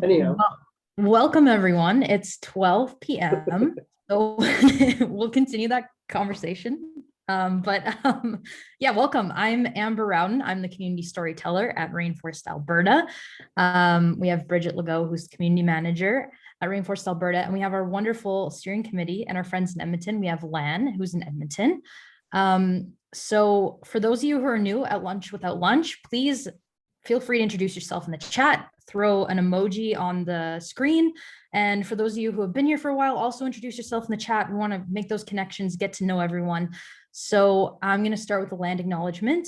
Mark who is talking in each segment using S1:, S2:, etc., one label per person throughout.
S1: Anyhow,
S2: Welcome everyone. It's 12 p.m. So we'll continue that conversation. Yeah, welcome. I'm Amber Rowden. I'm the community storyteller at Rainforest Alberta. We have Bridget Legault, who's the community manager at Rainforest Alberta, and we have our wonderful steering committee and our friends in Edmonton. We have Lan, who's in Edmonton. So for those of you who are new at Lunch Without Lunch, please feel free to introduce yourself in the chat, throw an emoji on the screen. And for those of you who have been here for a while, also introduce yourself in the chat. We want to make those connections, get to know everyone. So I'm going to start with the land acknowledgement.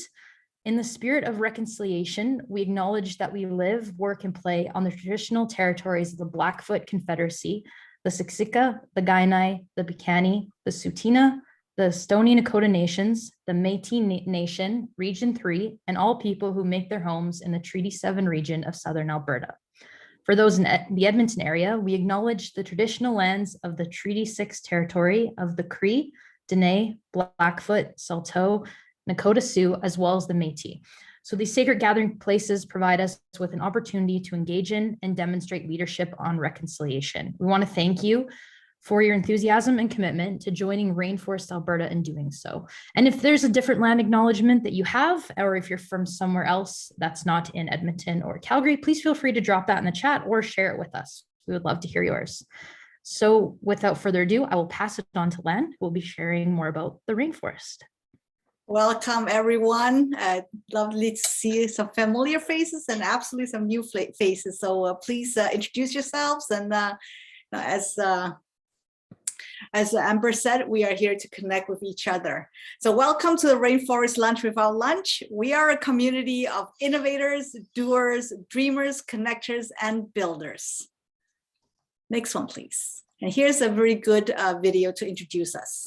S2: In the spirit of reconciliation, we acknowledge that we live, work, and play on the traditional territories of the Blackfoot Confederacy, the Siksika, the Kainai, the Piikani, the Tsuut'ina, the Stoney Nakoda Nations, the Métis Nation, Region 3, and all people who make their homes in the Treaty 7 region of Southern Alberta. For those in the Edmonton area, we acknowledge the traditional lands of the Treaty 6 territory of the Cree, Dene, Blackfoot, Saulteaux, Nakota Sioux, as well as the Métis. So these sacred gathering places provide us with an opportunity to engage in and demonstrate leadership on reconciliation. We want to thank you for your enthusiasm and commitment to joining Rainforest Alberta in doing so. And if there's a different land acknowledgement that you have, or if you're from somewhere else that's not in Edmonton or Calgary, please feel free to drop that in the chat or share it with us. We would love to hear yours. So without further ado, I will pass it on to Lan, who will be sharing more about the rainforest.
S3: Welcome, everyone. Lovely to see some familiar faces and absolutely some new faces. So please introduce yourselves. And as Amber said, we are here to connect with each other. So welcome to the Rainforest Lunch Without Lunch. We are a community of innovators, doers, dreamers, connectors, and builders. Next one, please. And here's a very good video to introduce us.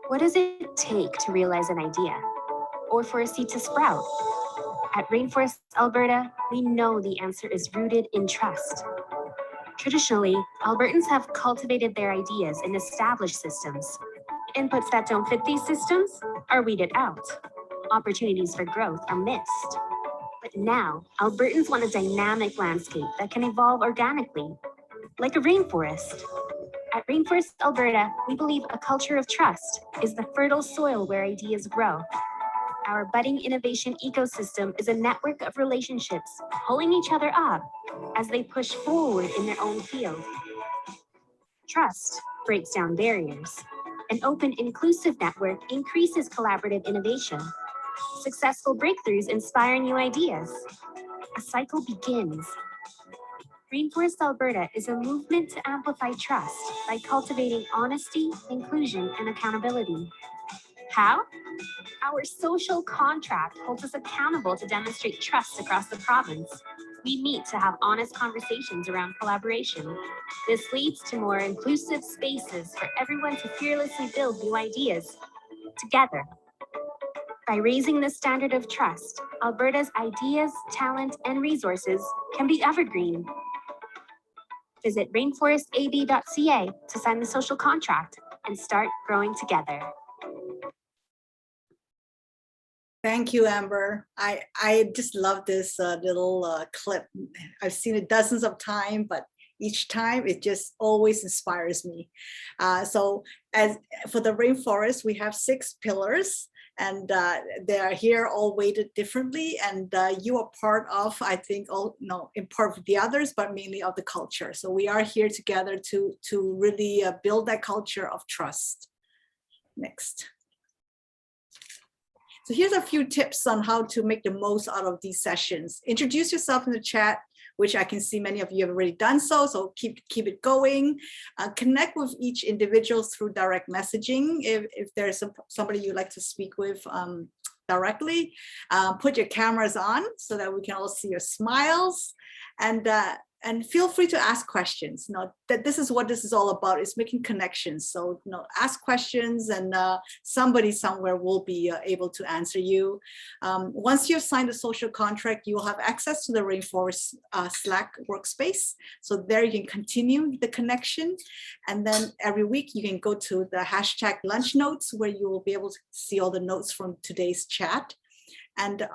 S4: What does it take to realize an idea or for a seed to sprout? At Rainforest Alberta, we know the answer is rooted in trust. Traditionally, Albertans have cultivated their ideas in established systems. Inputs that don't fit these systems are weeded out. Opportunities for growth are missed. But now, Albertans want a dynamic landscape that can evolve organically, like a rainforest. At Rainforest Alberta, we believe a culture of trust is the fertile soil where ideas grow. Our budding innovation ecosystem is a network of relationships pulling each other up as they push forward in their own field. Trust breaks down barriers. An open, inclusive network increases collaborative innovation. Successful breakthroughs inspire new ideas. A cycle begins. Rainforest Alberta is a movement to amplify trust by cultivating honesty, inclusion, and accountability. How? Our social contract holds us accountable to demonstrate trust across the province. We meet to have honest conversations around collaboration. This leads to more inclusive spaces for everyone to fearlessly build new ideas together. By raising the standard of trust, Alberta's ideas, talent, and resources can be evergreen. Visit rainforestab.ca to sign the social contract and start growing together.
S3: Thank you, Amber. I just love this little clip. I've seen it dozens of times, but each time it just always inspires me. So as for the rainforest, we have 6 pillars. And they are here all weighted differently, and you are part of, I think, in part of the others, but mainly of the culture. So we are here together to really build that culture of trust. Next. So here's a few tips on how to make the most out of these sessions. Introduce yourself in the chat, which I can see many of you have already done so keep it going. Connect with each individual through direct messaging. If there's somebody you'd like to speak with directly, put your cameras on so that we can all see your smiles. And feel free to ask questions. That this is what this is all about, is making connections. So ask questions, and somebody somewhere will be able to answer you. Once you've signed the social contract, you will have access to the Rainforest Slack workspace. So there you can continue the connection. And then every week you can go to the #lunch notes, where you will be able to see all the notes from today's chat. And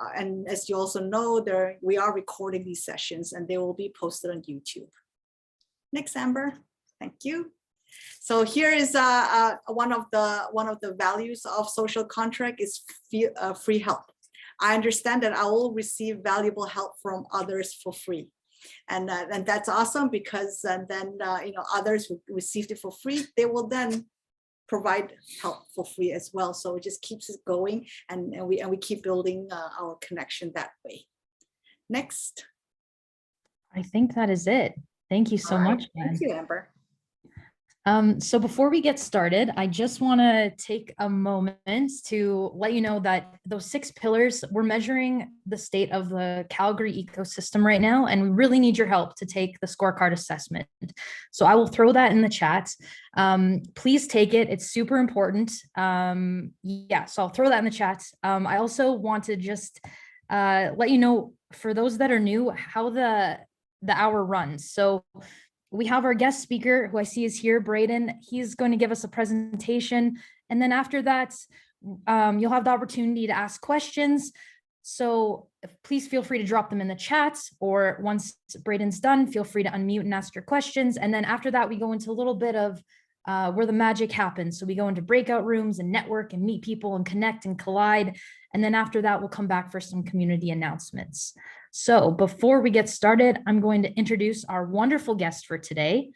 S3: as you also know, we are recording these sessions and they will be posted on YouTube. Next, Amber. Thank you. So here is one of the values of social contract is free help. I understand that I will receive valuable help from others for free. And that's awesome, because then others who received it for free, they will then provide help for free as well. So it just keeps it going, and we keep building our connection that way. Next.
S2: I think that is it. Thank you so much, Jen.
S3: Thank you, Amber.
S2: So before we get started, I just want to take a moment to let you know that those 6 pillars, we're measuring the state of the Calgary ecosystem right now, and we really need your help to take the scorecard assessment. So I will throw that in the chat. Please take it. It's super important. Yeah, so I'll throw that in the chat. I also want to just let you know, for those that are new, how the hour runs. So we have our guest speaker, who I see is here, Braeden. He's going to give us a presentation. And then after that, you'll have the opportunity to ask questions. So please feel free to drop them in the chat, or once Braeden's done, feel free to unmute and ask your questions. And then after that, we go into a little bit of where the magic happens. So we go into breakout rooms and network and meet people and connect and collide. And then after that, we'll come back for some community announcements. So before we get started, I'm going to introduce our wonderful guest for today.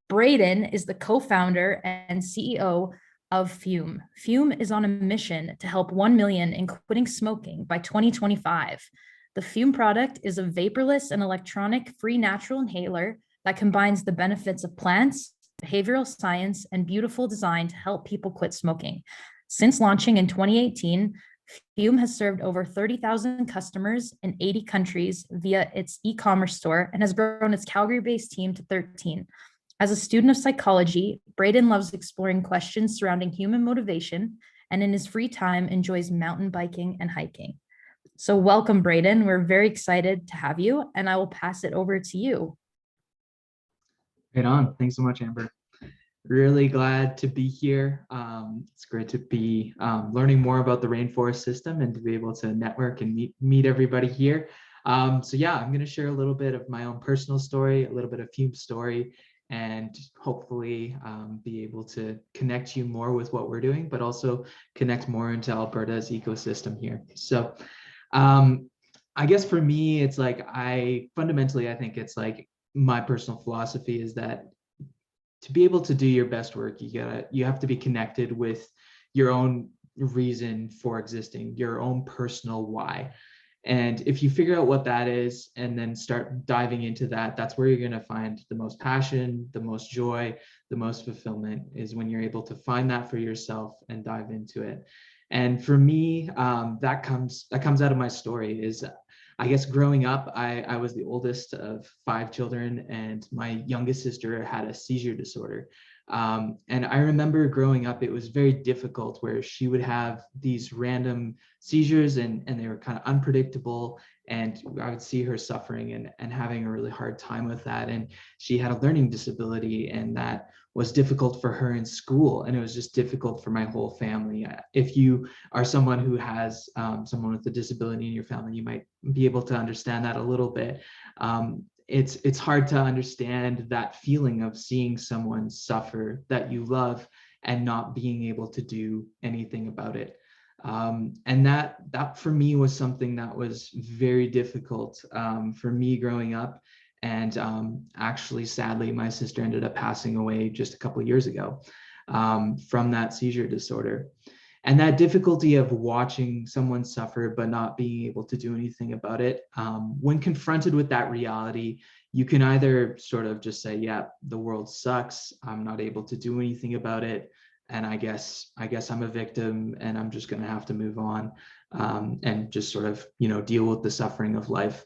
S2: Braeden is the co-founder and CEO of Fume. Fume is on a mission to help 1 million in quitting smoking by 2025. The Fume product is a vaporless and electronic-free natural inhaler that combines the benefits of plants, behavioral science, and beautiful design to help people quit smoking. Since launching in 2018, Fume has served over 30,000 customers in 80 countries via its e-commerce store and has grown its Calgary-based team to 13. As a student of psychology, Braeden loves exploring questions surrounding human motivation, and in his free time enjoys mountain biking and hiking. So welcome, Braeden. We're very excited to have you, and I will pass it over to you.
S1: Right on. Thanks so much, Amber. Really glad to be here. It's great to be learning more about the rainforest system and to be able to network and meet everybody here. So yeah, I'm going to share a little bit of my own personal story, a little bit of Fume's story, and hopefully be able to connect you more with what we're doing, but also connect more into Alberta's ecosystem here. So I guess for me, it's like I think it's like my personal philosophy is that to be able to do your best work, you have to be connected with your own reason for existing, your own personal why. And if you figure out what that is and then start diving into that, that's where you're going to find the most passion, the most joy, the most fulfillment, is when you're able to find that for yourself and dive into it. And for me, that comes out of my story. Is I guess growing up, I was the oldest of 5 children, and my youngest sister had a seizure disorder. And I remember growing up, it was very difficult, where she would have these random seizures and they were kind of unpredictable. And I would see her suffering and having a really hard time with that. And she had a learning disability, and that was difficult for her in school. And it was just difficult for my whole family. If you are someone who has someone with a disability in your family, you might be able to understand that a little bit. It's hard to understand that feeling of seeing someone suffer that you love and not being able to do anything about it. And that for me was something that was very difficult for me growing up. And actually, sadly, my sister ended up passing away just a couple of years ago from that seizure disorder. And that difficulty of watching someone suffer but not being able to do anything about it, when confronted with that reality, you can either sort of just say, yeah, the world sucks, I'm not able to do anything about it, and I guess I'm a victim and I'm just going to have to move on and just sort of, deal with the suffering of life.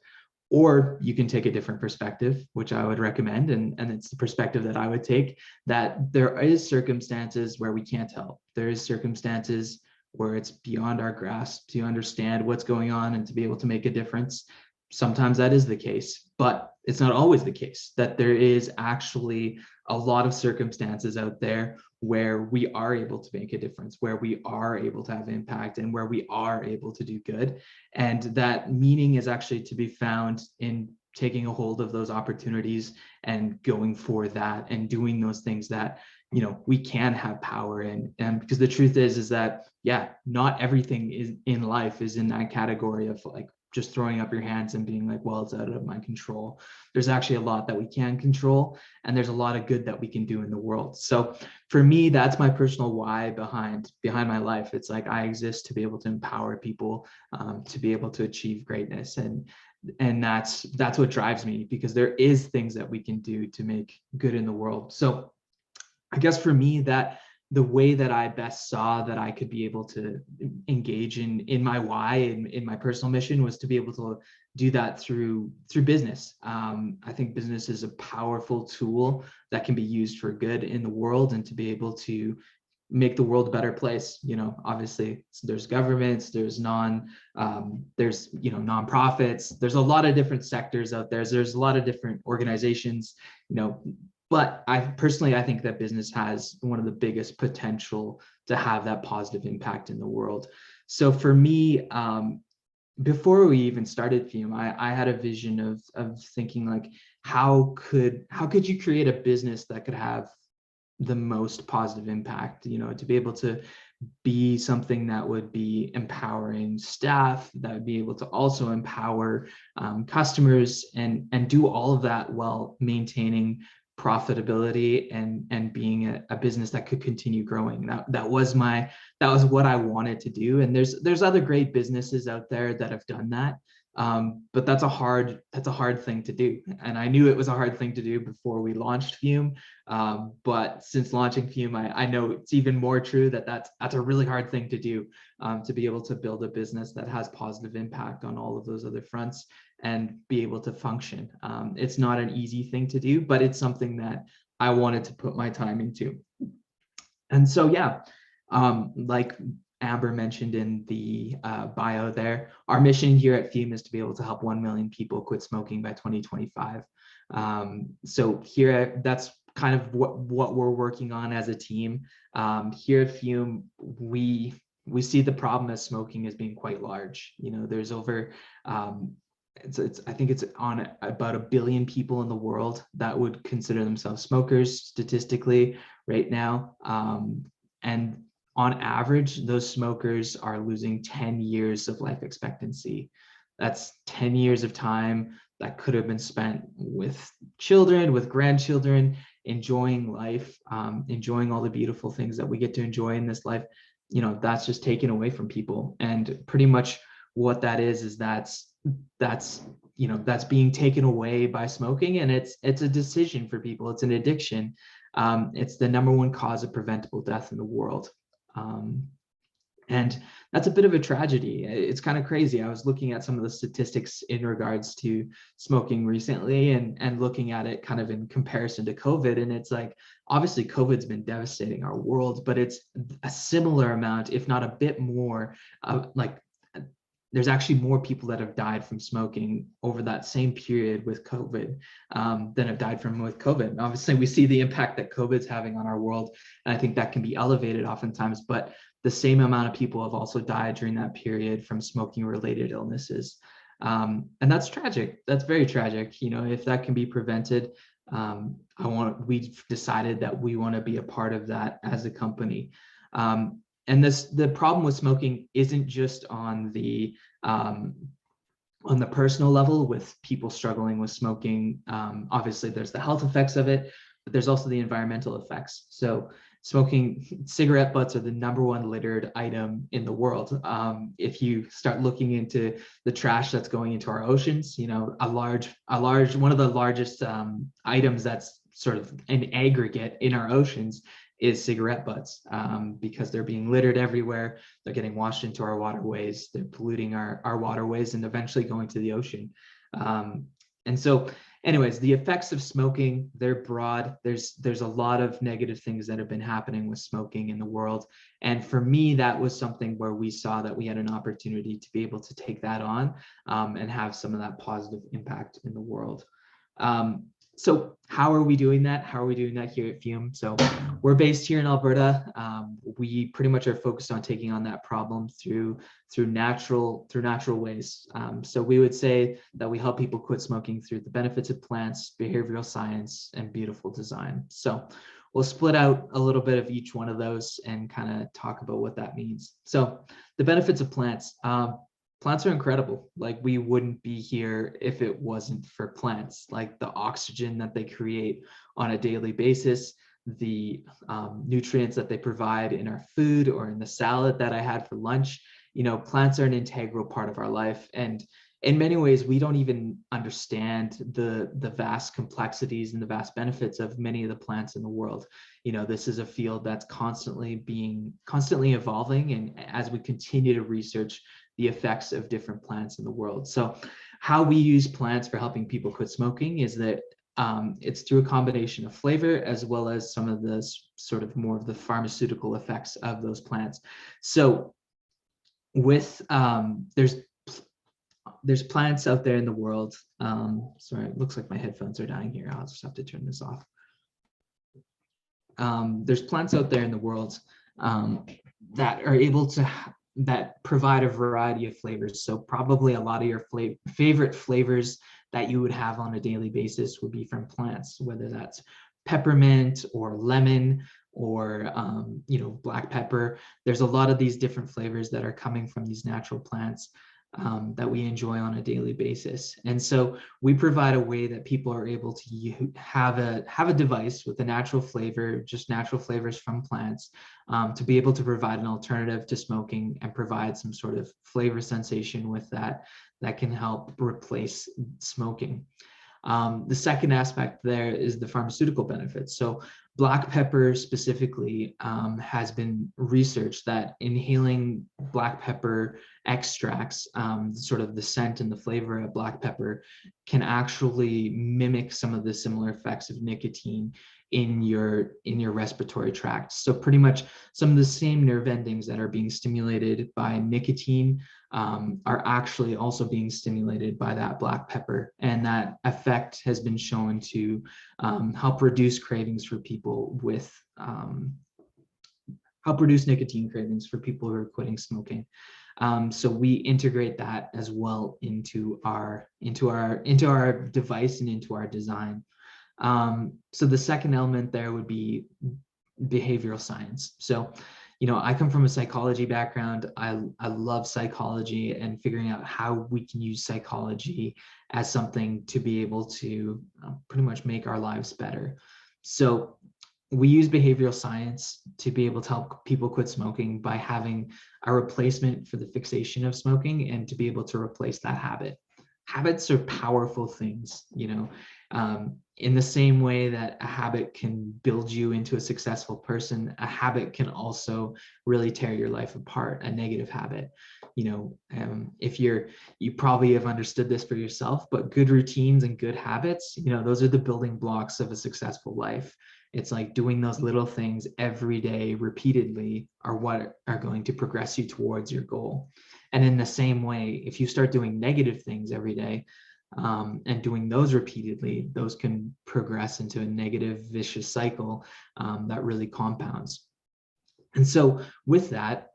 S1: Or you can take a different perspective, which I would recommend, and it's the perspective that I would take, that there is circumstances where we can't help. There is circumstances where it's beyond our grasp to understand what's going on and to be able to make a difference. sometimes that is the case, but it's not always the case. That there is actually a lot of circumstances out there where we are able to make a difference, where we are able to have impact, and where we are able to do good. And that meaning is actually to be found in taking a hold of those opportunities and going for that and doing those things that, you know, we can have power in. And because the truth is that, yeah, not everything is in life is in that category of like just throwing up your hands and being like, well, it's out of my control. There's actually a lot that we can control, and there's a lot of good that we can do in the world. So for me, that's my personal why behind my life. It's like I exist to be able to empower people, to be able to achieve greatness, and that's what drives me, because there is things that we can do to make good in the world. So I guess for me, that the way that I best saw that I could be able to engage in my why, in my personal mission, was to be able to do that through business. I think business is a powerful tool that can be used for good in the world, and to be able to make the world a better place. You know, obviously there's governments, there's there's, you know, nonprofits, there's a lot of different sectors out there. There's a lot of different organizations, you know, but I think that business has one of the biggest potential to have that positive impact in the world. So for me, before we even started Fume, I had a vision of thinking like, how could you create a business that could have the most positive impact, you know, to be able to be something that would be empowering staff, that would be able to also empower customers, and do all of that while maintaining profitability and being a business that could continue growing. That was what I wanted to do. And there's other great businesses out there that have done that. But that's a hard thing to do. And I knew it was a hard thing to do before we launched Fume. But since launching Fume, I know it's even more true that that's a really hard thing to do, to be able to build a business that has positive impact on all of those other fronts and be able to function. It's not an easy thing to do, but it's something that I wanted to put my time into. And so, yeah, like Amber mentioned in the bio there, our mission here at Fume is to be able to help 1 million people quit smoking by 2025. So here, that's kind of what we're working on as a team. Here at Fume, we see the problem as smoking as being quite large. You know, there's over I think it's on about 1 billion people in the world that would consider themselves smokers statistically right now. And on average, those smokers are losing 10 years of life expectancy. That's 10 years of time that could have been spent with children, with grandchildren, enjoying life, enjoying all the beautiful things that we get to enjoy in this life. You know, that's just taken away from people. And pretty much what that is that's you know, that's being taken away by smoking. And it's a decision for people. It's an addiction. It's the #1 cause of preventable death in the world. And that's a bit of a tragedy. It's kind of crazy. I was looking at some of the statistics in regards to smoking recently, and looking at it kind of in comparison to COVID. And it's like, obviously COVID's been devastating our world, but it's a similar amount, if not a bit more, like there's actually more people that have died from smoking over that same period with COVID than have died from with COVID. And obviously, we see the impact that COVID's having on our world, and I think that can be elevated oftentimes, but the same amount of people have also died during that period from smoking-related illnesses. And that's tragic. That's very tragic. You know, if that can be prevented, we've decided that we want to be a part of that as a company. And the problem with smoking isn't just on the personal level with people struggling with smoking. Obviously, there's the health effects of it, but there's also the environmental effects. So smoking, cigarette butts are the #1 littered item in the world. If you start looking into the trash that's going into our oceans, you know, one of the largest items that's sort of an aggregate in our oceans is cigarette butts, because they're being littered everywhere. They're getting washed into our waterways. They're polluting our waterways and eventually going to the ocean. And so anyways, the effects of smoking, they're broad. There's a lot of negative things that have been happening with smoking in the world. And for me, that was something where we saw that we had an opportunity to be able to take that on and have some of that positive impact in the world. So how are we doing that? How are we doing that here at Fume? So we're based here in Alberta. We pretty much are focused on taking on that problem through natural ways. So we would say that we help people quit smoking through the benefits of plants, behavioral science, and beautiful design. So we'll split out a little bit of each one of those and kind of talk about what that means. So the benefits of plants. Plants are incredible. Like, we wouldn't be here if it wasn't for plants. Like, the oxygen that they create on a daily basis, the nutrients that they provide in our food or in the salad that I had for lunch. You know, plants are an integral part of our life. And in many ways, we don't even understand the vast complexities and the vast benefits of many of the plants in the world. You know, this is a field that's constantly evolving. And as we continue to research the effects of different plants in the world. So how we use plants for helping people quit smoking is that it's through a combination of flavor as well as some of the sort of more of the pharmaceutical effects of those plants. So with there's plants out there in the world. Sorry, it looks like my headphones are dying here. I'll just have to turn this off. There's plants out there in the world that are able to that provide a variety of flavors. So probably a lot of your favorite flavors that you would have on a daily basis would be from plants, whether that's peppermint or lemon or you know, black pepper. There's a lot of these different flavors that are coming from these natural plants that we enjoy on a daily basis. And so we provide a way that people are able to have a device with a natural flavor, just natural flavors from plants, to be able to provide an alternative to smoking and provide some sort of flavor sensation with that can help replace smoking. The second aspect there is the pharmaceutical benefits. So black pepper specifically has been researched that inhaling black pepper extracts, sort of the scent and the flavor of black pepper, can actually mimic some of the similar effects of nicotine in your respiratory tract. So pretty much some of the same nerve endings that are being stimulated by nicotine are actually also being stimulated by that black pepper. And that effect has been shown to help reduce cravings for people with, help reduce nicotine cravings for people who are quitting smoking. So we integrate that as well into our device and into our design. So the second element there would be behavioral science. So, you know, I come from a psychology background. I love psychology and figuring out how we can use psychology as something to be able to pretty much make our lives better. So we use behavioral science to be able to help people quit smoking by having a replacement for the fixation of smoking and to be able to replace that habit. Habits are powerful things, you know, in the same way that a habit can build you into a successful person, a habit can also really tear your life apart, a negative habit. You know, if you probably have understood this for yourself, but good routines and good habits, you know, those are the building blocks of a successful life. It's like doing those little things every day repeatedly are what are going to progress you towards your goal. And in the same way, if you start doing negative things every day and doing those repeatedly, those can progress into a negative, vicious cycle that really compounds. And so with that,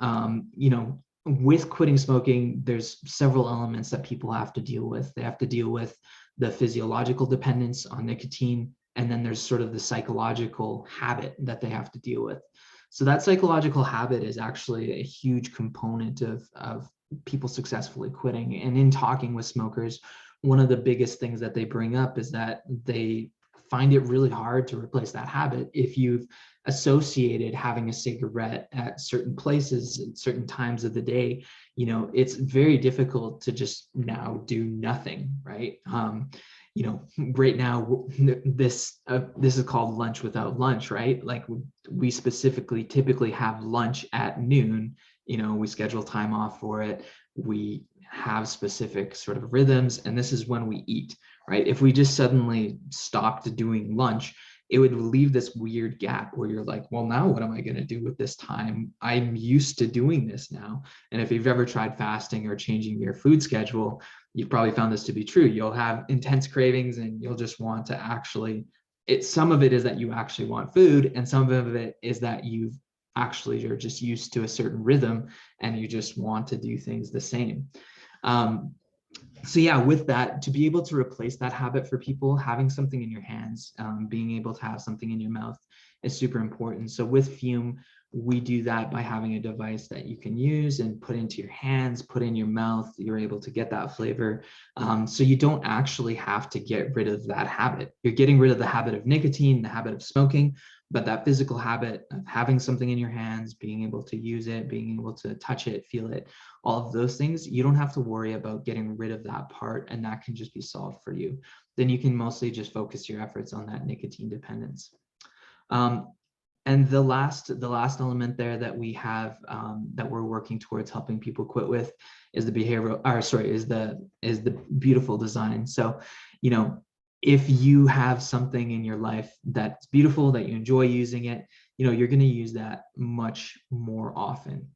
S1: you know, with quitting smoking, there's several elements that people have to deal with. They have to deal with the physiological dependence on nicotine, and then there's sort of the psychological habit that they have to deal with. So that psychological habit is actually a huge component of people successfully quitting. And in talking with smokers, one of the biggest things that they bring up is that they find it really hard to replace that habit. If you've associated having a cigarette at certain places at certain times of the day, you know, it's very difficult to just now do nothing, right? You know, right now, this is called lunch without lunch, right? Like we specifically typically have lunch at noon. You know, we schedule time off for it. We have specific sort of rhythms, and this is when we eat, right? If we just suddenly stopped doing lunch, it would leave this weird gap where you're like, well, now what am I going to do with this time? I'm used to doing this now. And if you've ever tried fasting or changing your food schedule, you've probably found this to be true. You'll have intense cravings and you'll just want to actually, some of it is that you actually want food, and some of it is that you've actually, you're just used to a certain rhythm and you just want to do things the same. So yeah, with that, to be able to replace that habit for people, having something in your hands, being able to have something in your mouth is super important. So with Fume, we do that by having a device that you can use and put into your hands, put in your mouth. You're able to get that flavor. So you don't actually have to get rid of that habit. You're getting rid of the habit of nicotine, the habit of smoking, but that physical habit of having something in your hands, being able to use it, being able to touch it, feel it, all of those things, you don't have to worry about getting rid of that part, and that can just be solved for you. Then you can mostly just focus your efforts on that nicotine dependence. And the last element there that we have, that we're working towards helping people quit with, is the behavioral, or sorry, is the beautiful design. So, you know, if you have something in your life that's beautiful, that you enjoy using it, you know, you're going to use that much more often.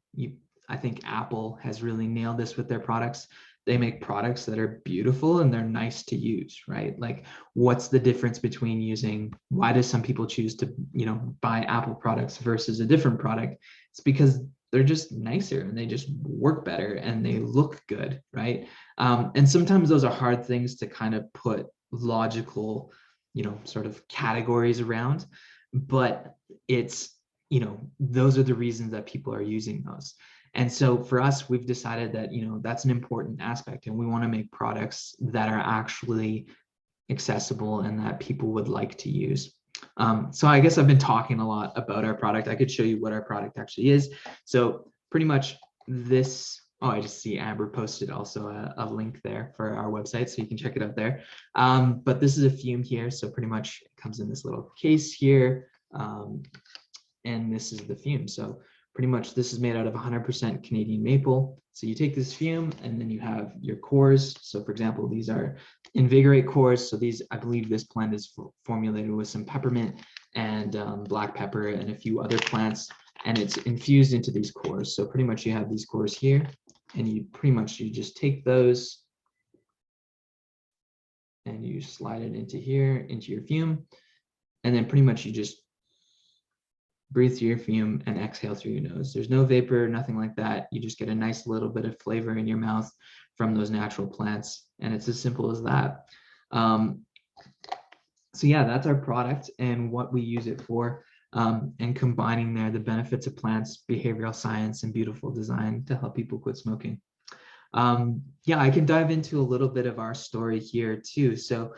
S1: I think Apple has really nailed this with their products. They make products that are beautiful and they're nice to use, right? Like, what's the difference between why do some people choose to, you know, buy Apple products versus a different product? It's because they're just nicer and they just work better and they look good, right? And sometimes those are hard things to kind of put logical, you know, sort of categories around, but it's, you know, those are the reasons that people are using those. And so for us, we've decided that, you know, that's an important aspect, and we want to make products that are actually accessible and that people would like to use. So I guess I've been talking a lot about our product. I could show you what our product actually is. So pretty much this, oh, I just see Amber posted also a link there for our website, so you can check it out there. But this is a Fume here. So pretty much it comes in this little case here. And this is the Fume. So pretty much this is made out of 100% Canadian maple. So you take this Fume and then you have your cores. So for example, these are Invigorate cores. So these, I believe this plant is formulated with some peppermint and black pepper and a few other plants, and it's infused into these cores. So pretty much you have these cores here, and you just take those and you slide it into here, into your Fume. And then pretty much you just breathe through your Fume and exhale through your nose. There's no vapor, nothing like that. You just get a nice little bit of flavor in your mouth from those natural plants. And it's as simple as that. So yeah, that's our product and what we use it for, and combining there the benefits of plants, behavioral science, and beautiful design to help people quit smoking. Yeah, I can dive into a little bit of our story here too. So,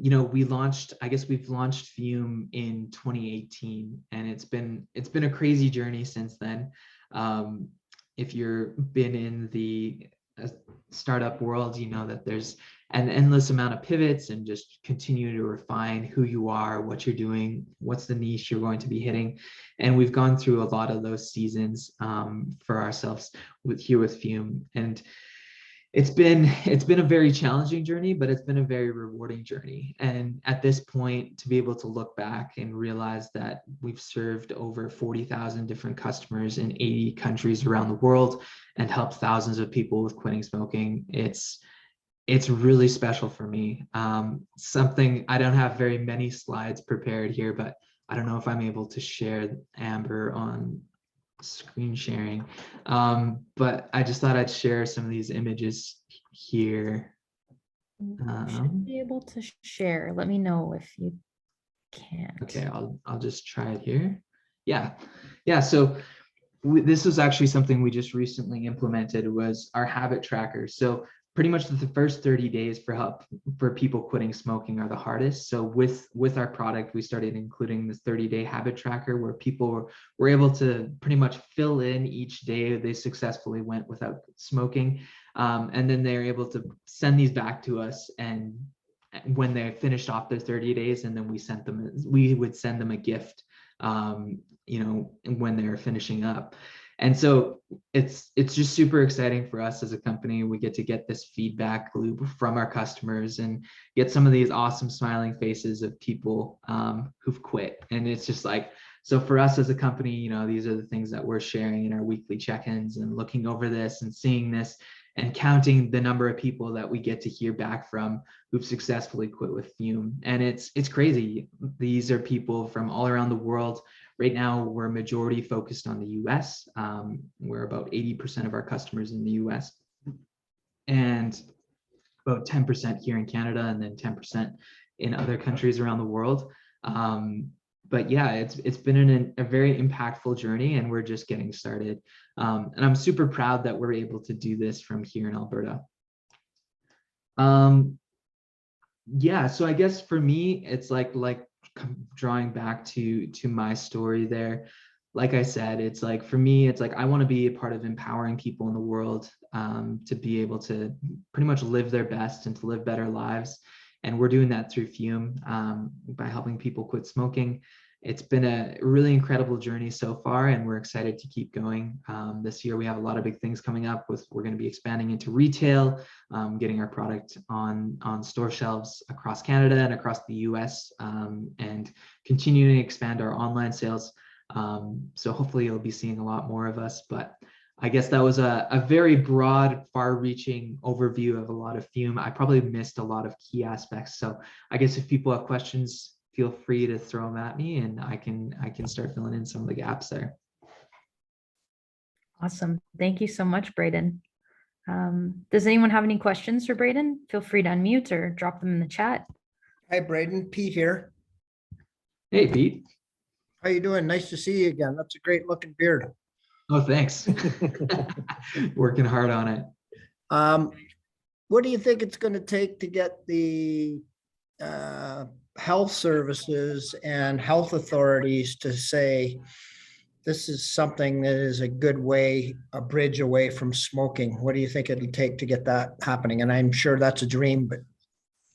S1: you know, we've launched Fume in 2018, and it's been a crazy journey since then. If you've been in the startup world, you know that there's an endless amount of pivots and just continue to refine who you are, what you're doing, what's the niche you're going to be hitting. And we've gone through a lot of those seasons for ourselves with Fume. And it's been a very challenging journey, but it's been a very rewarding journey. And at this point, to be able to look back and realize that we've served over 40,000 different customers in 80 countries around the world and helped thousands of people with quitting smoking, it's really special for me. Something, I don't have very many slides prepared here, but I don't know if I'm able to share Amber on screen sharing, but I just thought I'd share some of these images here.
S2: Should be able to share. Let me know if you can't.
S1: Okay, I'll just try it here. Yeah. So this was actually something we just recently implemented, was our habit tracker. So pretty much the first 30 days for people quitting smoking are the hardest. So with our product, we started including this 30-day habit tracker where people were able to pretty much fill in each day they successfully went without smoking. And then they're able to send these back to us, and when they finished off their 30 days, and then we would send them a gift, you know, when they're finishing up. And so it's just super exciting for us as a company. We get to get this feedback loop from our customers and get some of these awesome smiling faces of people who've quit. And it's just like, so for us as a company, you know, these are the things that we're sharing in our weekly check-ins and looking over this and seeing this and counting the number of people that we get to hear back from who've successfully quit with Fume. And it's crazy. These are people from all around the world. Right now, we're majority focused on the US. We're about 80% of our customers in the US and about 10% here in Canada and then 10% in other countries around the world. But yeah, it's been a very impactful journey and we're just getting started. And I'm super proud that we're able to do this from here in Alberta. Yeah, so I guess for me, it's like drawing back to my story there. Like I said, it's like for me, it's like I want to be a part of empowering people in the world to be able to pretty much live their best and to live better lives. And we're doing that through Fume by helping people quit smoking. It's been a really incredible journey so far, and we're excited to keep going. This year, we have a lot of big things coming up. We're going to be expanding into retail, getting our product on store shelves across Canada and across the US, and continuing to expand our online sales. So hopefully you'll be seeing a lot more of us, but I guess that was a very broad, far-reaching overview of a lot of Fume. I probably missed a lot of key aspects. So I guess if people have questions, feel free to throw them at me and I can start filling in some of the gaps there.
S2: Awesome. Thank you so much, Braeden. Does anyone have any questions for Braeden? Feel free to unmute or drop them in the chat.
S5: Hi, Braeden. Pete here.
S1: Hey, Pete.
S5: How you doing? Nice to see you again. That's a great looking beard.
S1: Oh, thanks. Working hard on it.
S5: What do you think it's going to take to get the health services and health authorities to say this is something that is a good way, a bridge away from smoking? What do you think it'll take to get that happening? And I'm sure that's a dream, but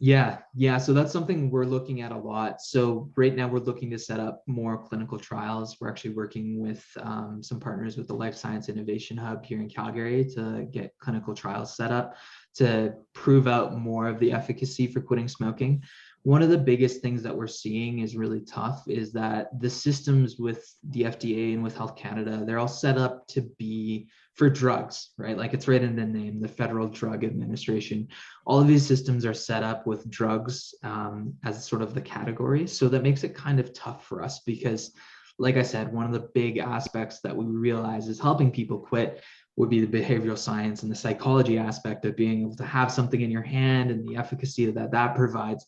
S1: Yeah. So that's something we're looking at a lot. So right now we're looking to set up more clinical trials. We're actually working with some partners with the Life Science Innovation Hub here in Calgary to get clinical trials set up to prove out more of the efficacy for quitting smoking. One of the biggest things that we're seeing is really tough is that the systems with the FDA and with Health Canada, they're all set up to be for drugs, right? Like it's right in the name, the Federal Drug Administration. All of these systems are set up with drugs as sort of the category. So that makes it kind of tough for us because, like I said, one of the big aspects that we realize is helping people quit would be the behavioral science and the psychology aspect of being able to have something in your hand and the efficacy that provides.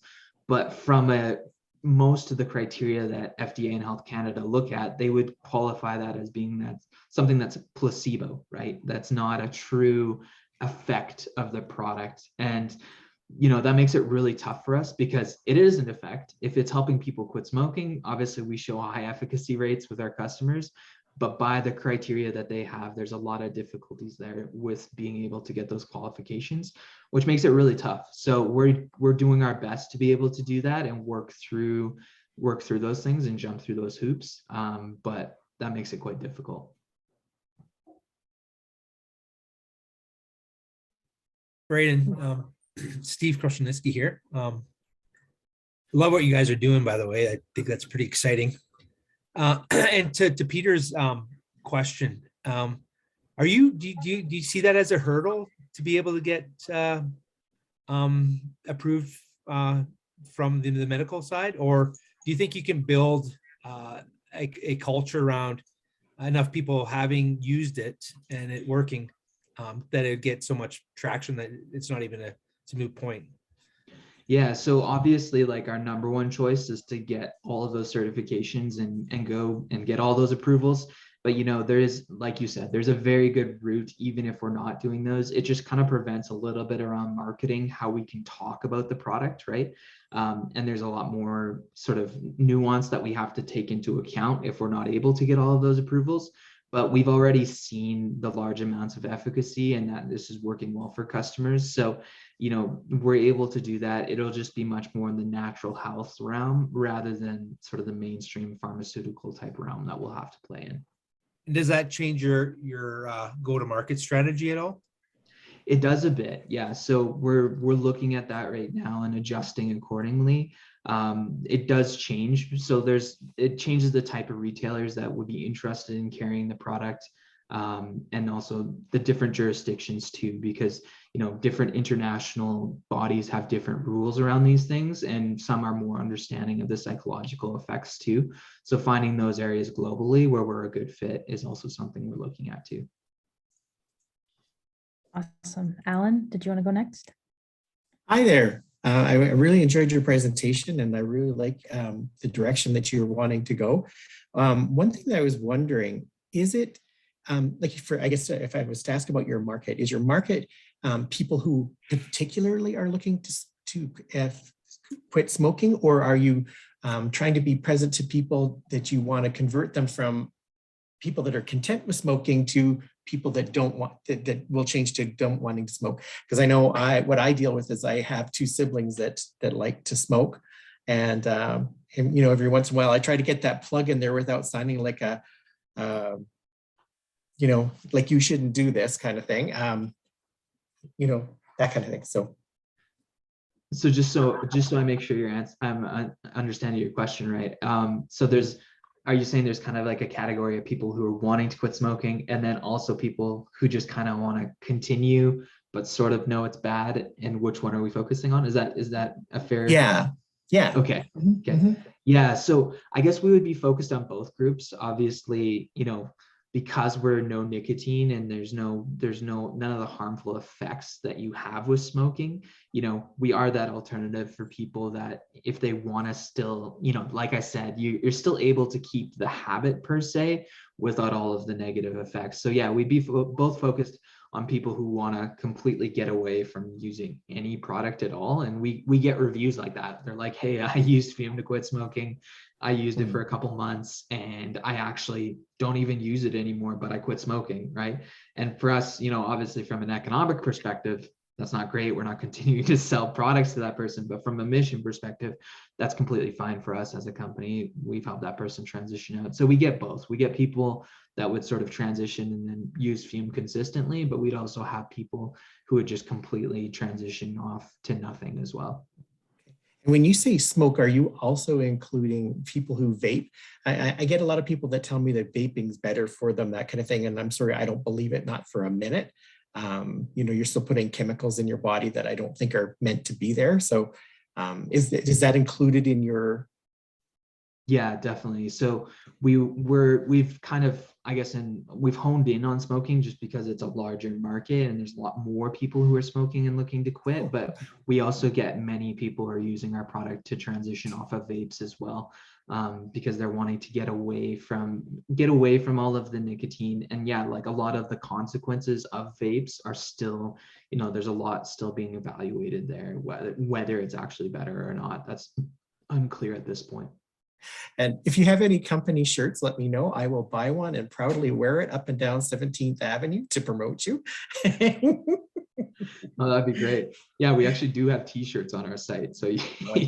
S1: But from most of the criteria that FDA and Health Canada look at, they would qualify that as being something that's a placebo, right? That's not a true effect of the product. And, you know, that makes it really tough for us because it is an effect. If it's helping people quit smoking, obviously we show high efficacy rates with our customers, but by the criteria that they have, there's a lot of difficulties there with being able to get those qualifications, which makes it really tough. So we're doing our best to be able to do that and work through those things and jump through those hoops. But that makes it quite difficult.
S6: Braeden, Steve Krosniewski here. Love what you guys are doing, by the way. I think that's pretty exciting. And to Peter's question, do you see that as a hurdle to be able to get approved from the medical side, or do you think you can build a culture around enough people having used it and it working that it gets so much traction that it's not even it's a moot point?
S1: Yeah, so obviously like our number one choice is to get all of those certifications and go and get all those approvals. But, you know, there is, like you said, there's a very good route, even if we're not doing those. It just kind of prevents a little bit around marketing, how we can talk about the product, right? And there's a lot more sort of nuance that we have to take into account if we're not able to get all of those approvals. But we've already seen the large amounts of efficacy and that this is working well for customers. So, you know, we're able to do that. It'll just be much more in the natural health realm rather than sort of the mainstream pharmaceutical type realm that we'll have to play in.
S6: Does that change your go-to-market strategy at all?
S1: It does a bit, yeah. So we're looking at that right now and adjusting accordingly. It does change. So it changes the type of retailers that would be interested in carrying the product, and also the different jurisdictions too, because different international bodies have different rules around these things, and some are more understanding of the psychological effects too. So finding those areas globally where we're a good fit is also something we're looking at too.
S2: Awesome. Alan, did you want to go next?
S7: Hi there. I really enjoyed your presentation, and I really like the direction that you're wanting to go. One thing that I was wondering, is it I guess if I was to ask about your market, is your market people who particularly are looking to quit smoking, or are you trying to be present to people that you want to convert them from people that are content with smoking to people that don't want, that will change to don't wanting to smoke? Because I know what I deal with is I have two siblings that like to smoke, and every once in a while I try to get that plug in there without sounding like a like you shouldn't do this kind of thing, that kind of thing.
S1: So just so I make sure I'm understanding your question right. So are you saying there's kind of like a category of people who are wanting to quit smoking, and then also people who just kind of want to continue but sort of know it's bad, and which one are we focusing on? Is that a fair?
S7: Yeah.
S1: Okay. Yeah, so I guess we would be focused on both groups, obviously, because we're no nicotine and there's none of the harmful effects that you have with smoking. We are that alternative for people that if they want to still, like I said, you're still able to keep the habit per se without all of the negative effects. So yeah, we'd be both focused on people who want to completely get away from using any product at all. And we get reviews like that. They're like, hey, I used Fume to quit smoking. I used it for a couple months and I actually don't even use it anymore, but I quit smoking, right? And for us, obviously from an economic perspective, that's not great. We're not continuing to sell products to that person, but from a mission perspective, that's completely fine for us as a company. We've helped that person transition out. So we get both. We get people that would sort of transition and then use Fume consistently, but we'd also have people who would just completely transition off to nothing as well.
S7: When you say smoke, are you also including people who vape? I get a lot of people that tell me that vaping is better for them, that kind of thing. And I'm sorry, I don't believe it, not for a minute. You're still putting chemicals in your body that I don't think are meant to be there. So is that included in your?
S1: Yeah, definitely. So we've kind of, I guess, we've honed in on smoking just because it's a larger market and there's a lot more people who are smoking and looking to quit. But we also get many people who are using our product to transition off of vapes as well, because they're wanting to get away from all of the nicotine. And yeah, like a lot of the consequences of vapes are still, there's a lot still being evaluated there. Whether it's actually better or not, that's unclear at this point.
S7: And if you have any company shirts, let me know. I will buy one and proudly wear it up and down 17th Avenue to promote you.
S1: Oh, that'd be great. Yeah, we actually do have t-shirts on our site. So you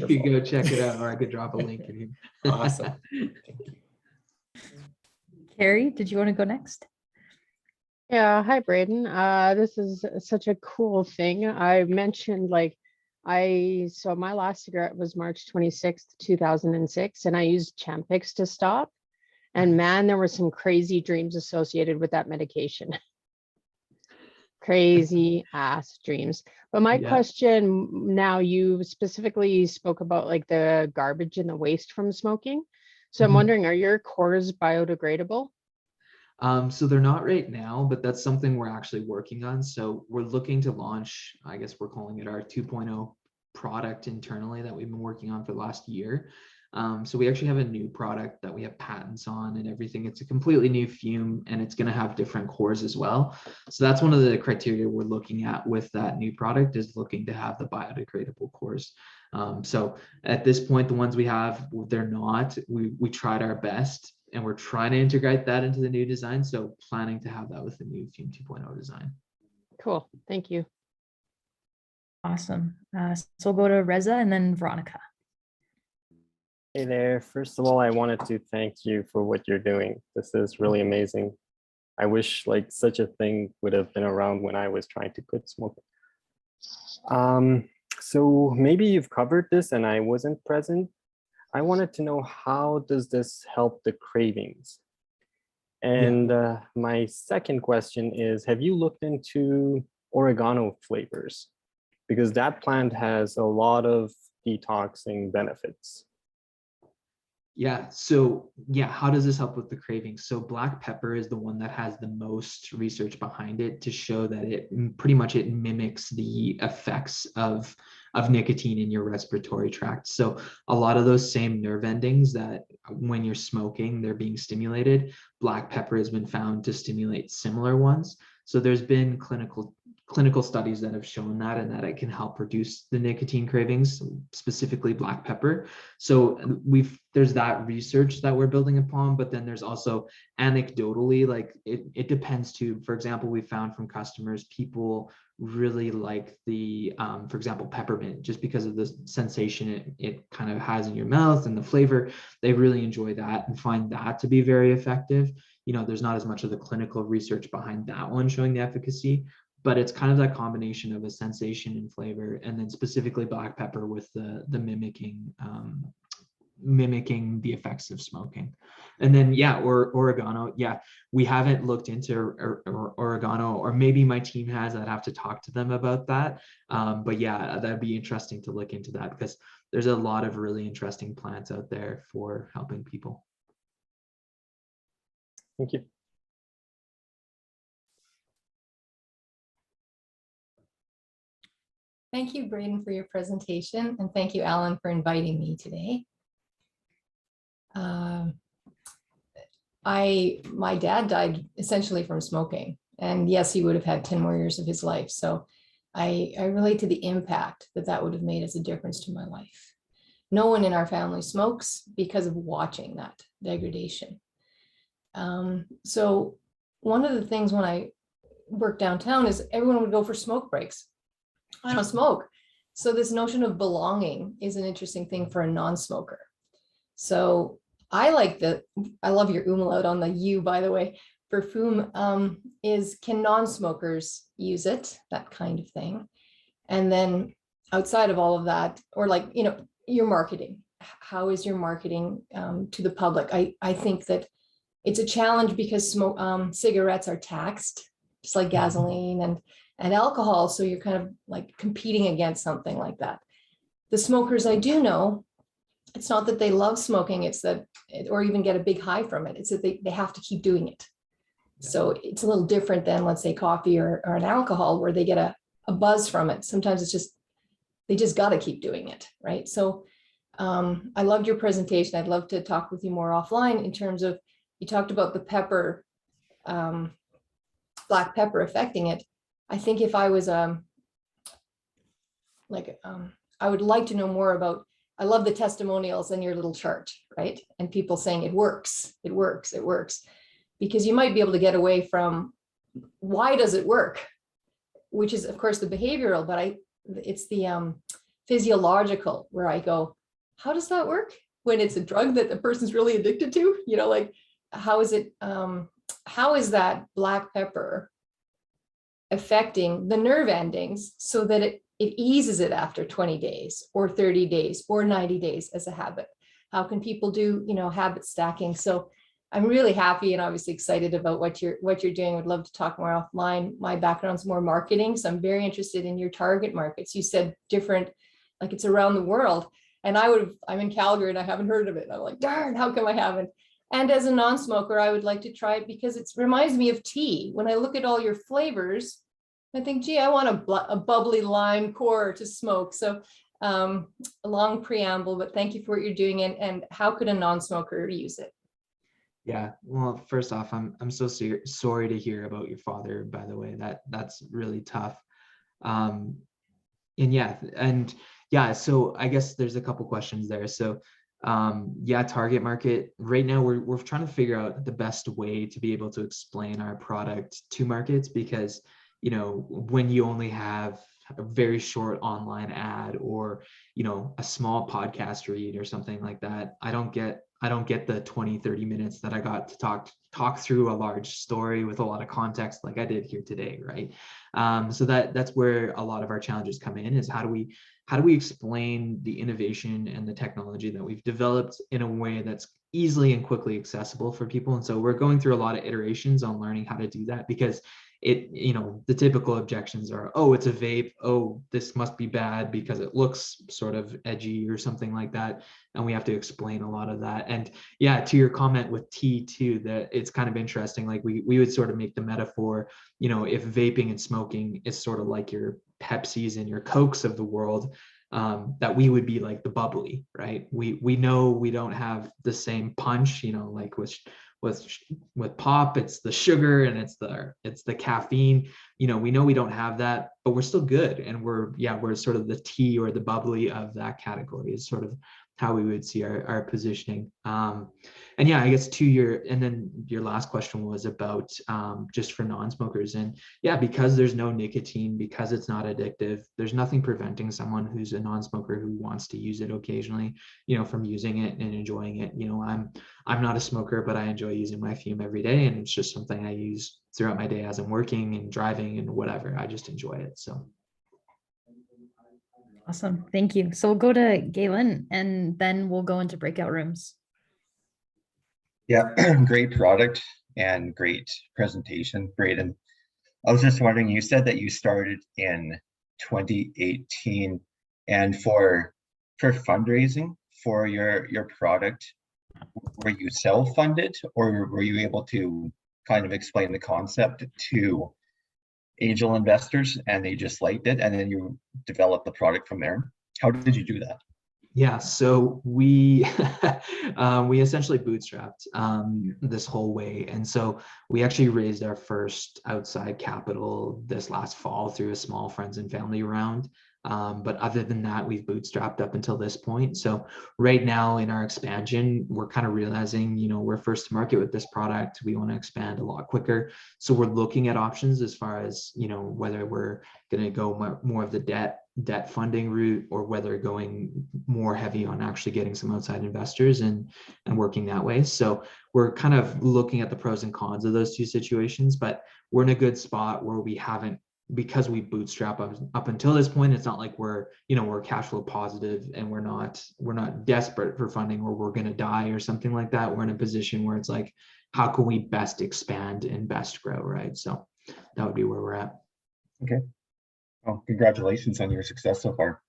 S1: can go check it out, or I could drop a link in here.
S7: Awesome. Thank you.
S2: Carrie, did you want to go next?
S8: Yeah, hi Braeden. This is such a cool thing. I mentioned so my last cigarette was March 26th, 2006, and I used Champix to stop. And man, there were some crazy dreams associated with that medication. Crazy ass dreams. But my question now, you specifically spoke about the garbage and the waste from smoking. So I'm wondering, are your cores biodegradable?
S1: So they're not right now, but that's something we're actually working on. So we're looking to launch, I guess we're calling it our 2.0 product internally that we've been working on for the last year. So we actually have a new product that we have patents on and everything. It's a completely new fume and it's going to have different cores as well. So that's one of the criteria we're looking at with that new product, is looking to have the biodegradable cores. So at this point, the ones we have, they're not. We tried our best and we're trying to integrate that into the new design. So planning to have that with the new Fume 2.0 design.
S8: Cool. Thank you.
S2: Awesome. So we'll go to Reza and then Veronica.
S9: Hey there. First of all, I wanted to thank you for what you're doing. This is really amazing. I wish like such a thing would have been around when I was trying to quit smoking. So maybe you've covered this and I wasn't present. I wanted to know, how does this help the cravings? And my second question is, have you looked into oregano flavors? Because that plant has a lot of detoxing benefits.
S1: Yeah. So yeah, how does this help with the cravings? So black pepper is the one that has the most research behind it to show that it pretty much it mimics the effects of nicotine in your respiratory tract. So a lot of those same nerve endings that when you're smoking, they're being stimulated, black pepper has been found to stimulate similar ones. So there's been clinical studies that have shown that, and that it can help reduce the nicotine cravings, specifically black pepper. So there's that research that we're building upon, but then there's also anecdotally, like it depends too. For example, we found from customers, people really like the, for example, peppermint, just because of the sensation it kind of has in your mouth and the flavor. They really enjoy that and find that to be very effective. You know, there's not as much of the clinical research behind that one showing the efficacy, but it's kind of that combination of a sensation and flavor, and then specifically black pepper with the mimicking the effects of smoking. And then or oregano. Yeah, we haven't looked into oregano, or maybe my team has. I'd have to talk to them about that. But yeah, that'd be interesting to look into that, because there's a lot of really interesting plants out there for helping people.
S9: Thank you.
S2: Thank you, Braeden, for your presentation, and thank you, Alan, for inviting me today. My dad died essentially from smoking, and yes, he would have had 10 more years of his life. So I relate to the impact that would have made as a difference to my life. No one in our family smokes because of watching that degradation. So one of the things when I worked downtown is everyone would go for smoke breaks. I don't smoke. So this notion of belonging is an interesting thing for a non-smoker. So I love your umlaut on the U, by the way, for FUM, can non-smokers use it, that kind of thing. And then outside of all of that, or like, your marketing, how is your marketing to the public? I think that it's a challenge because cigarettes are taxed, just like gasoline and alcohol. So you're kind of like competing against something like that. The smokers I do know, it's not that they love smoking, it's that, or even get a big high from it. It's that they have to keep doing it. So it's a little different than, let's say, coffee or an alcohol, where they get a buzz from it. Sometimes it's just, they just got to keep doing it, right? So I loved your presentation. I'd love to talk with you more offline in terms of, you talked about the pepper, black pepper affecting it. I think if I was I would like to know more about, I love the testimonials in your little chart, right? And people saying it works, it works, it works. Because you might be able to get away from, why does it work? Which is, of course, the behavioral, but it's the physiological, where I go, how does that work when it's a drug that the person's really addicted to? Like, how is that black pepper affecting the nerve endings so that it eases it after 20 days or 30 days or 90 days as a habit? How can people do, habit stacking? So I'm really happy and obviously excited about what you're doing. Would love to talk more offline. My background's more marketing, so I'm very interested in your target markets. You said different, like it's around the world, and I'm in Calgary and I haven't heard of it. I'm like, darn, how come I haven't? And as a non-smoker, I would like to try it because it reminds me of tea. When I look at all your flavors, I think, gee, I want a bubbly lime core to smoke. So a long preamble, but thank you for what you're doing. And how could a non-smoker use it?
S1: Yeah, well, first off, I'm so sorry to hear about your father, by the way. That's really tough. So I guess there's a couple questions there. So target market. Right now we're trying to figure out the best way to be able to explain our product to markets, because when you only have a very short online ad or a small podcast read or something like that, I don't get I don't get the 20, 30 minutes that I got to talk through a large story with a lot of context like I did here today, right? So that's where a lot of our challenges come in, is how do we explain the innovation and the technology that we've developed in a way that's easily and quickly accessible for people. And so we're going through a lot of iterations on learning how to do that, because the typical objections are, oh, it's a vape, oh, this must be bad because it looks sort of edgy or something like that, and we have to explain a lot of that. And yeah, to your comment with tea too, that it's kind of interesting, like we would sort of make the metaphor, if vaping and smoking is sort of like your Pepsis and your Cokes of the world, that we would be like the bubbly, right? We know we don't have the same punch, like with pop, it's the sugar and it's the caffeine. We know we don't have that, but we're still good, and we're sort of the tea or the bubbly of that category, is sort of how we would see our positioning. And yeah, I guess then your last question was about just for non-smokers. And yeah, because there's no nicotine, because it's not addictive, there's nothing preventing someone who's a non-smoker who wants to use it occasionally, from using it and enjoying it. I'm not a smoker, but I enjoy using my fume every day, and it's just something I use throughout my day as I'm working and driving and whatever. I just enjoy it. So.
S2: Awesome. Thank you. So we'll go to Galen, and then we'll go into breakout rooms.
S10: Yeah, great product and great presentation, Braeden. I was just wondering, you said that you started in 2018, and for fundraising for your product, were you self-funded, or were you able to kind of explain the concept to angel investors and they just liked it, and then you developed the product from there? How did you do that?
S1: Yeah, so we we essentially bootstrapped this whole way. And so we actually raised our first outside capital this last fall through a small friends and family round. But other than that, we've bootstrapped up until this point. So right now in our expansion, we're kind of realizing, we're first to market with this product. We want to expand a lot quicker. So we're looking at options as far as, whether we're going to go more of the debt funding route, or whether going more heavy on actually getting some outside investors and working that way. So we're kind of looking at the pros and cons of those two situations, but we're in a good spot where we haven't, because we bootstrap up until this point, it's not like we're cash flow positive and we're not desperate for funding or we're going to die or something like that. We're in a position where it's like, how can we best expand and best grow, right? So that would be where we're at.
S10: Okay. Well, congratulations on your success so far.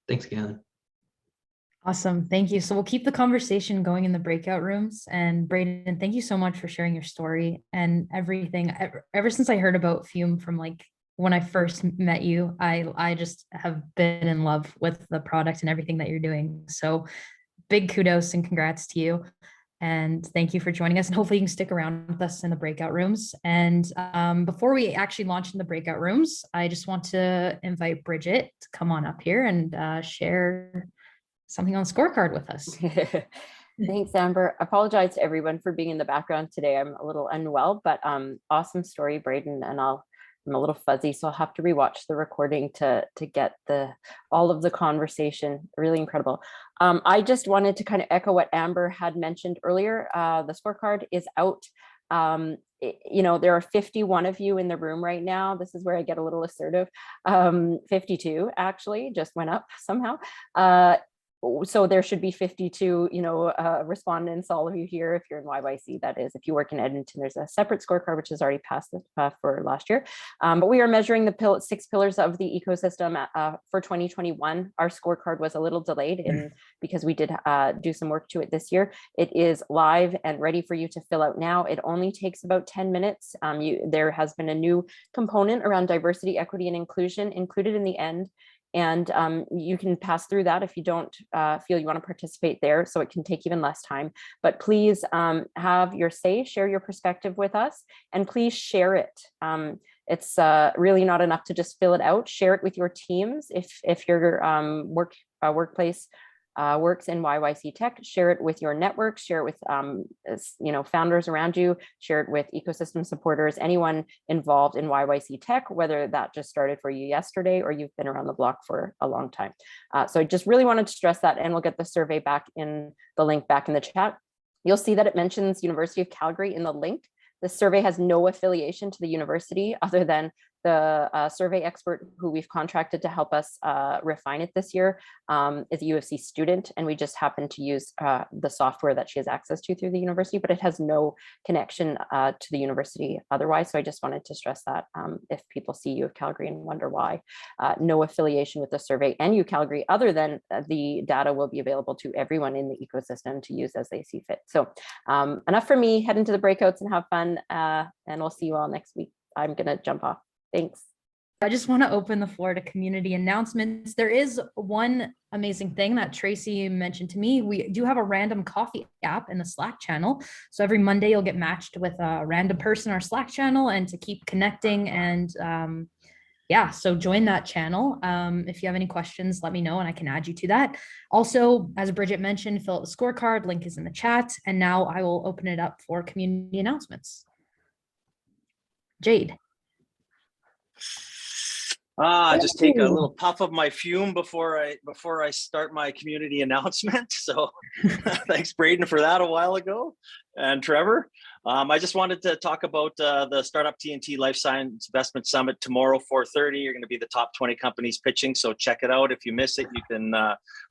S1: Thanks, Galen.
S2: Awesome. Thank you. So we'll keep the conversation going in the breakout rooms. And Braeden, thank you so much for sharing your story and everything. Ever since I heard about Fume from when I first met you, I just have been in love with the product and everything that you're doing. So big kudos and congrats to you. And thank you for joining us. And hopefully you can stick around with us in the breakout rooms. And before we actually launch in the breakout rooms, I just want to invite Bridget to come on up here and share something on the scorecard with us.
S11: Thanks, Amber. I apologize to everyone for being in the background today. I'm a little unwell, but awesome story, Braeden, and I'm a little fuzzy, so I'll have to rewatch the recording to get all of the conversation. Really incredible. I just wanted to kind of echo what Amber had mentioned earlier. The scorecard is out. There are 51 of you in the room right now. This is where I get a little assertive. 52 actually just went up somehow. So there should be 52, respondents, all of you here. If you're in YYC, that is. If you work in Edmonton, there's a separate scorecard, which has already passed for last year. But we are measuring the 6 pillars of the ecosystem for 2021. Our scorecard was a little delayed because we did do some work to it this year. It is live and ready for you to fill out now. It only takes about 10 minutes. There has been a new component around diversity, equity, and inclusion included in the end. And you can pass through that if you don't feel you want to participate there, so it can take even less time. But please have your say, share your perspective with us, and please share it. It's really not enough to just fill it out. Share it with your teams if your workplace works in YYC Tech, share it with your network, share it with founders around you, share it with ecosystem supporters, anyone involved in YYC Tech, whether that just started for you yesterday or you've been around the block for a long time. So I just really wanted to stress that, and we'll get the survey back in the link back in the chat. You'll see that it mentions University of Calgary in the link. The survey has no affiliation to the university other than the survey expert who we've contracted to help us refine it this year is a U of C student, and we just happen to use the software that she has access to through the university, but it has no connection to the university otherwise. So I just wanted to stress that if people see U of Calgary and wonder why, no affiliation with the survey and U Calgary other than the data will be available to everyone in the ecosystem to use as they see fit. So enough for me, head into the breakouts and have fun, and we'll see you all next week. I'm gonna jump off. Thanks.
S2: I just want to open the floor to community announcements. There is one amazing thing that Tracy mentioned to me. We do have a random coffee app in the Slack channel. So every Monday you'll get matched with a random person in our Slack channel, and to keep connecting. And yeah, so join that channel. If you have any questions, let me know and I can add you to that. Also, as Bridget mentioned, fill out the scorecard, link is in the chat. And now I will open it up for community announcements. Jade.
S12: Just take a little puff of my fume before I start my community announcement. So thanks, Braeden, for that a while ago, and Trevor. I just wanted to talk about the Startup TNT Life Science Investment Summit tomorrow, 4:30. You're going to be the top 20 companies pitching, so check it out. If you miss it, you can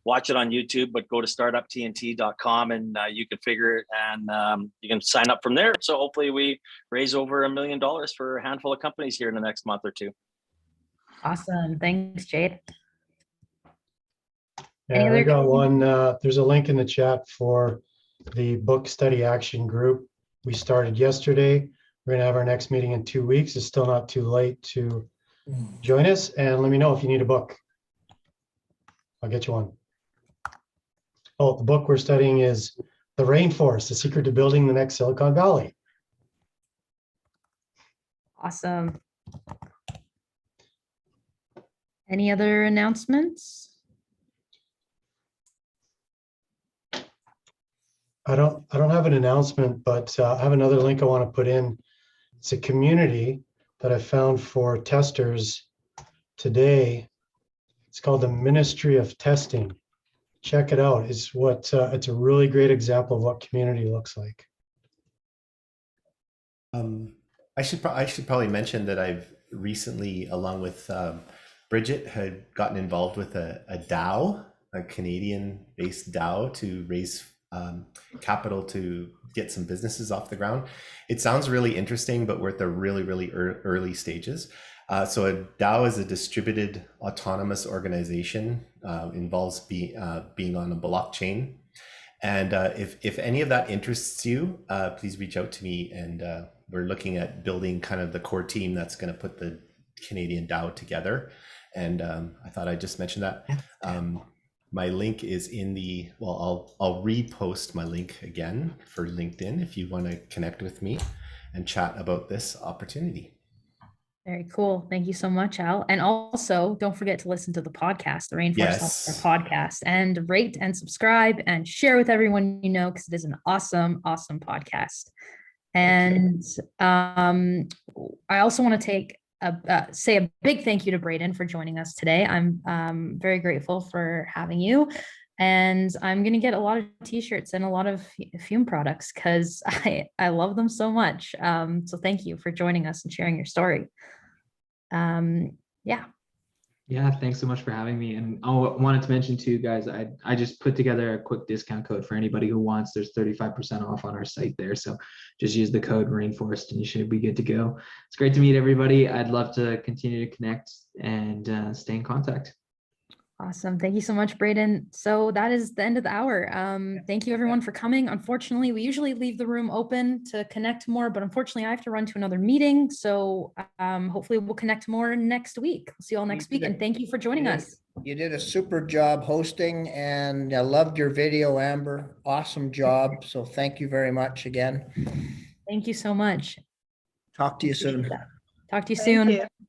S12: watch it on YouTube, but go to startuptnt.com and you can figure it, and you can sign up from there. So hopefully we raise over $1 million for a handful of companies here in the next month or two.
S2: Awesome. Thanks, Jade.
S13: Yeah, I got one. There's a link in the chat for the book study action group. We started yesterday. We're going to have our next meeting in 2 weeks. It's still not too late to join us, and let me know if you need a book. I'll get you one. Oh, the book we're studying is The Rainforest, The Secret to Building the Next Silicon Valley.
S2: Awesome. Any other announcements?
S13: I don't have an announcement, but I have another link I want to put in. It's a community that I found for testers today. It's called the Ministry of Testing. Check it out. It's a really great example of what community looks like.
S14: I should probably mention that I've recently, along with Bridget, had gotten involved with a DAO, a Canadian-based DAO, to raise capital to get some businesses off the ground. It sounds really interesting, but we're at the really early stages. So a DAO is a distributed autonomous organization, involves being on a blockchain. And if any of that interests you, please reach out to me. And we're looking at building kind of the core team that's going to put the Canadian DAO together. And I thought I'd just mention that. My link is in the, well, I'll repost my link again for LinkedIn if you want to connect with me and chat about this opportunity.
S2: Very cool. Thank you so much, Al. And also, don't forget to listen to the podcast, the Rainforest podcast, and rate and subscribe and share with everyone you know, because it is an awesome podcast. And I also want to say a big thank you to Braeden for joining us today. I'm very grateful for having you. And I'm going to get a lot of t-shirts and a lot of Fume products because I love them so much. So thank you for joining us and sharing your story.
S1: Yeah, thanks so much for having me. And I wanted to mention too, guys, I just put together a quick discount code for anybody who wants. There's 35% off on our site there. So just use the code Rainforest and you should be good to go. It's great to meet everybody. I'd love to continue to connect and stay in contact.
S2: Awesome. Thank you so much, Braeden. So that is the end of the hour. Thank you everyone for coming. Unfortunately, we usually leave the room open to connect more, but unfortunately I have to run to another meeting. So hopefully we'll connect more next week. We'll see you all next week. And thank you for joining us.
S5: You did a super job hosting, and I loved your video, Amber. Awesome job. So thank you very much again.
S2: Thank you so much.
S5: Talk to you soon.
S2: Talk to you soon.
S3: Thank you.